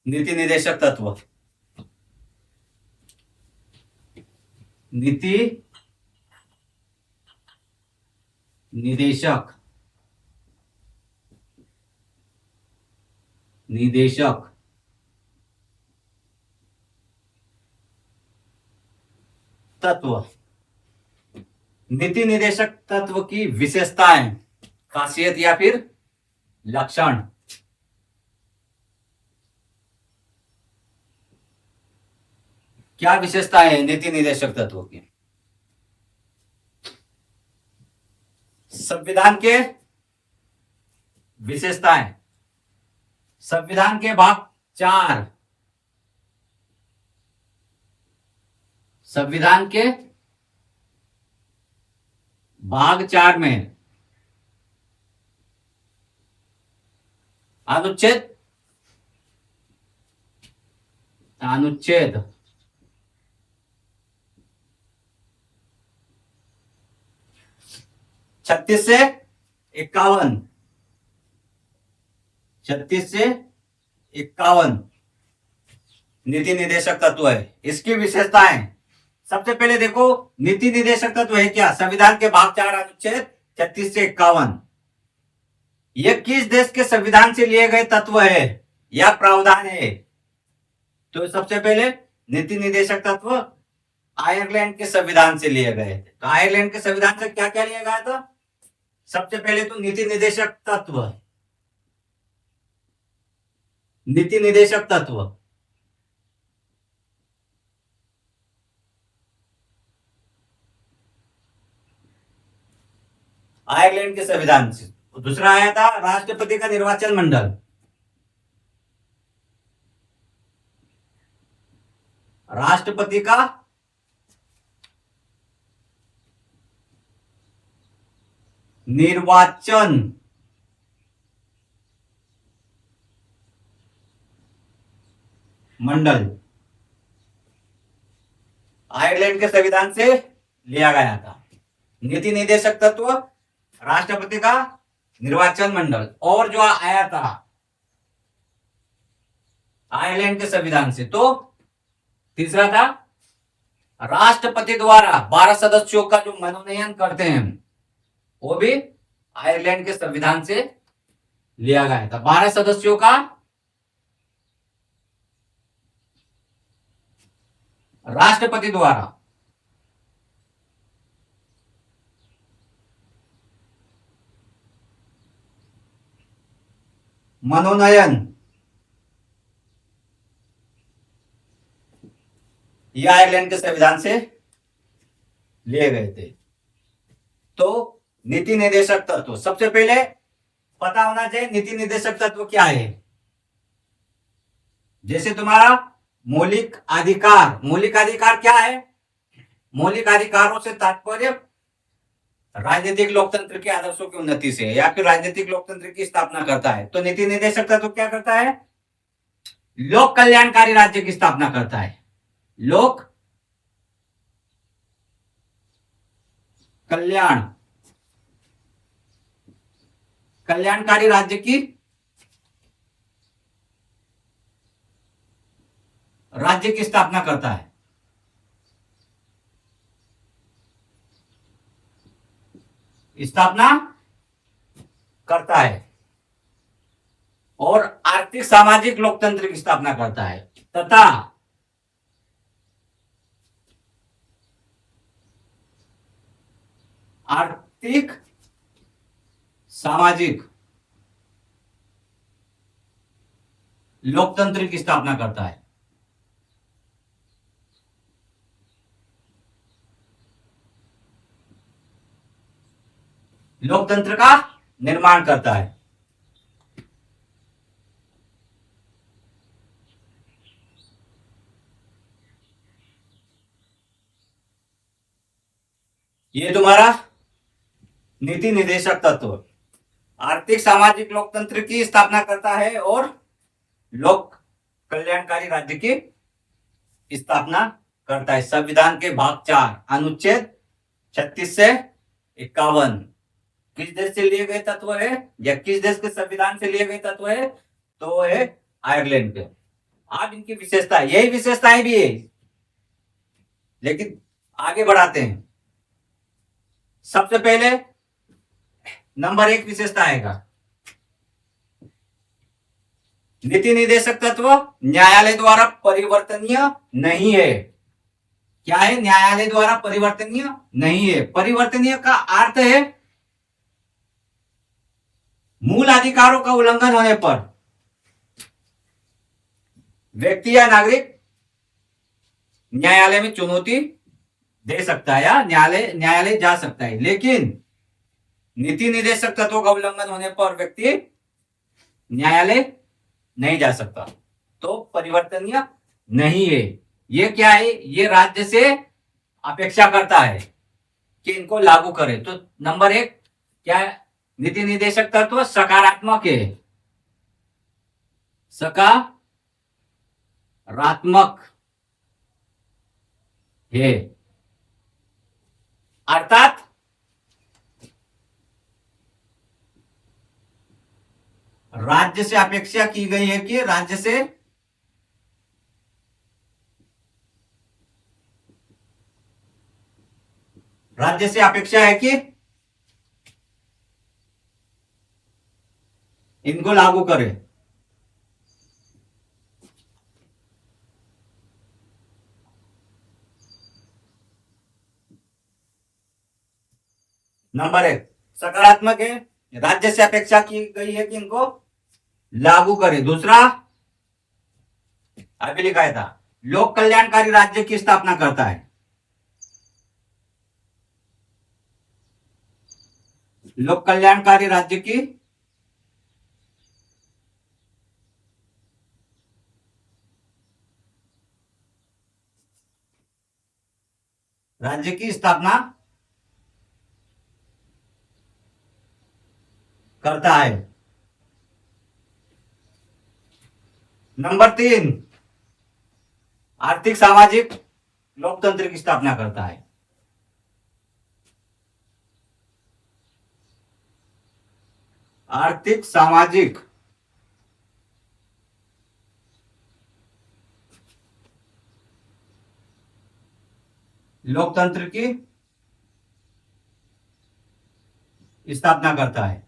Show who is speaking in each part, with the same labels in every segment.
Speaker 1: नीति निदेशक तत्व। नीति निदेशक निदेशक तत्व। नीति निदेशक तत्व की विशेषताएं, खासियत या फिर लक्षण। क्या विशेषताएं हैं नीति निदेशक तत्व की? संविधान के विशेषताएं, संविधान के भाग 4, संविधान के भाग 4 में अनुच्छेद अनुच्छेद 36 से 51, 36 से 51 नीति निदेशक तत्व है। इसकी विशेषताएं, सबसे पहले देखो नीति निदेशक तत्व है क्या? संविधान के भाग 4 अनुच्छेद 36 से 51। यह किस देश के संविधान से लिए गए तत्व है या प्रावधान है? तो सबसे पहले नीति निदेशक तत्व आयरलैंड के संविधान से लिए गए थे। तो आयरलैंड के संविधान से क्या क्या लिया गया था? सबसे पहले तो नीति निदेशक तत्व, नीति निदेशक तत्व। आयरलैंड के संविधान से। दूसरा आया था राष्ट्रपति का निर्वाचन मंडल, राष्ट्रपति का निर्वाचन मंडल आयरलैंड के संविधान से लिया गया था। नीति निदेशक तत्व, राष्ट्रपति का निर्वाचन मंडल, और जो आया था आयरलैंड के संविधान से। तो तीसरा था राष्ट्रपति द्वारा 12 सदस्यों का जो मनोनयन करते हैं वो भी आयरलैंड के संविधान से लिया गया था। 12 सदस्यों का राष्ट्रपति द्वारा मनोनयन, ये आयरलैंड के संविधान से लिए गए थे। तो नीति निदेशक तत्व, सबसे पहले पता होना चाहिए नीति निदेशक तत्व क्या है। जैसे तुम्हारा मौलिक अधिकार, मौलिक अधिकार क्या है? मौलिक अधिकारों से तात्पर्य राजनीतिक लोकतंत्र के आदर्शों की उन्नति से या फिर राजनीतिक लोकतंत्र की स्थापना करता है। तो नीति निदेशक तत्व क्या करता है? लोक कल्याणकारी राज्य की स्थापना करता है। लोक कल्याणकारी राज्य की स्थापना करता है। स्थापना करता है और आर्थिक सामाजिक लोकतंत्र की स्थापना करता है तथा आर्थिक सामाजिक लोकतंत्र की स्थापना करता है। लोकतंत्र का निर्माण करता है। ये तुम्हारा नीति निदेशक तत्व आर्थिक सामाजिक लोकतंत्र की स्थापना करता है और लोक कल्याणकारी राज्य की स्थापना करता है। संविधान के भाग 4 अनुच्छेद 36 से 51 किस देश से लिए गए तत्व है या किस देश के संविधान से लिए गए तत्व है? तो है आयरलैंड के। आप इनकी विशेषता, यही विशेषताएं भी है, लेकिन आगे बढ़ाते हैं। सबसे पहले नंबर 1 विशेषता आएगा, नीति निर्देशक तत्व न्यायालय द्वारा परिवर्तनीय नहीं है। क्या है? न्यायालय द्वारा परिवर्तनीय नहीं है। परिवर्तनीय का अर्थ है मूल अधिकारों का उल्लंघन होने पर व्यक्ति या नागरिक न्यायालय में चुनौती दे सकता है या न्यायालय जा सकता है, लेकिन नीति निर्देशक तत्वों का उल्लंघन होने पर व्यक्ति न्यायालय नहीं जा सकता। तो परिवर्तनीय नहीं है। ये क्या है? ये राज्य से अपेक्षा करता है कि इनको लागू करे। तो नंबर 1 क्या है? नीति निर्देशक तत्व सकारात्मक है, सकारात्मक है, अर्थात राज्य से अपेक्षा की गई है कि राज्य से अपेक्षा है कि इनको लागू करे। नंबर 1 सकारात्मक है, राज्य से अपेक्षा की गई है कि इनको लागू करे। दूसरा अभी लिखा था, लोक कल्याणकारी राज्य की स्थापना करता है। लोक कल्याणकारी राज्य की स्थापना करता है। नंबर 3 आर्थिक सामाजिक लोकतंत्र की स्थापना करता है। आर्थिक सामाजिक लोकतंत्र की स्थापना करता है।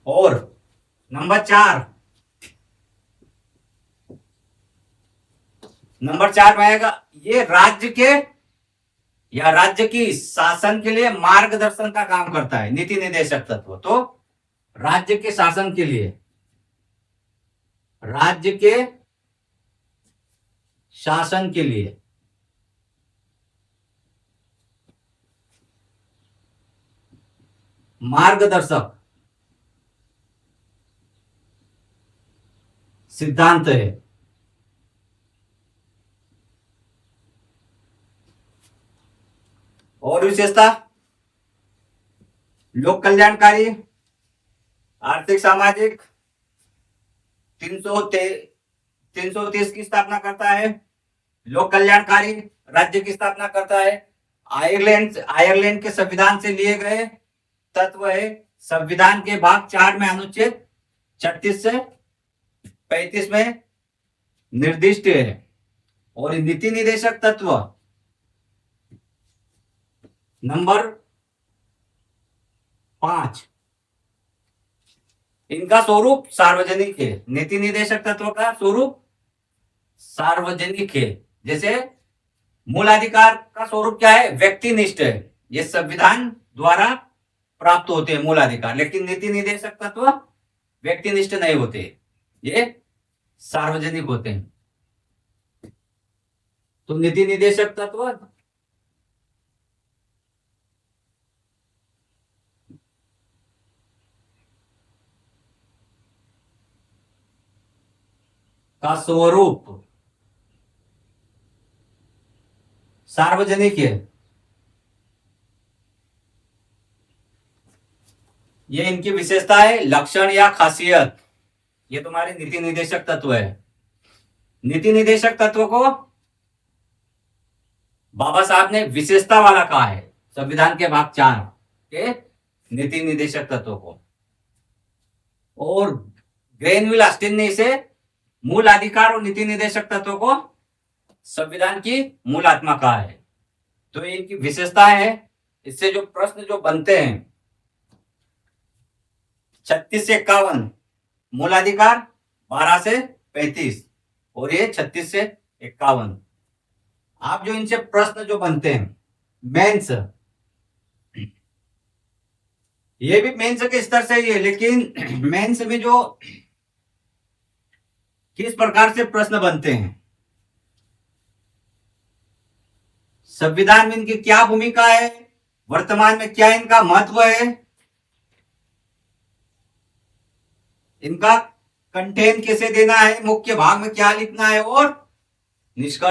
Speaker 1: और नंबर 4 में आएगा, ये राज्य की शासन के लिए मार्गदर्शन का काम करता है। नीति निर्देशक तत्व तो राज्य के शासन के लिए, राज्य के शासन के लिए मार्गदर्शक सिद्धांत है। और विशेषता, लोक कल्याणकारी, आर्थिक सामाजिक, 330 की स्थापना करता है, लोक कल्याणकारी राज्य की स्थापना करता है, आयरलैंड के संविधान से लिए गए तत्व है, संविधान के भाग 4 में अनुच्छेद 36 से 35 में निर्दिष्ट है। और नीति निर्देशक तत्व नंबर 5, इनका स्वरूप सार्वजनिक है। नीति निर्देशक तत्व का स्वरूप सार्वजनिक है। जैसे मूलाधिकार का स्वरूप क्या है? व्यक्तिनिष्ठ है। ये संविधान द्वारा प्राप्त होते हैं मूलाधिकार, लेकिन नीति निर्देशक तत्व व्यक्तिनिष्ठ नहीं होते, ये सार्वजनिक होते हैं। तो नीति निर्देशक तत्व का स्वरूप सार्वजनिक है। ये इनकी विशेषता है, लक्षण या खासियत। ये तुम्हारे नीति निर्देशक तत्व है। नीति निर्देशक तत्व को बाबा साहब ने विशेषता वाला कहा है, संविधान के भाग 4 के नीति निर्देशक तत्व को। और ग्रेनविल ऑस्टिन ने इसे मूल अधिकार और नीति निदेशक तत्वों को संविधान की मूल आत्मा कहा है। तो ये इनकी विशेषताएं है। इससे जो प्रश्न जो बनते हैं 36 से 51 मूलाधिकार, 12 से 35 और ये 36 से 51। आप जो इनसे प्रश्न जो बनते हैं मेंस, ये भी मेंस के स्तर से ही है, लेकिन मेंस में जो किस प्रकार से प्रश्न बनते हैं, संविधान में इनकी क्या भूमिका है, वर्तमान में क्या इनका महत्व है, इनका कंटेंट कैसे देना है, मुख्य भाग में क्या लिखना है और निष्कर्ष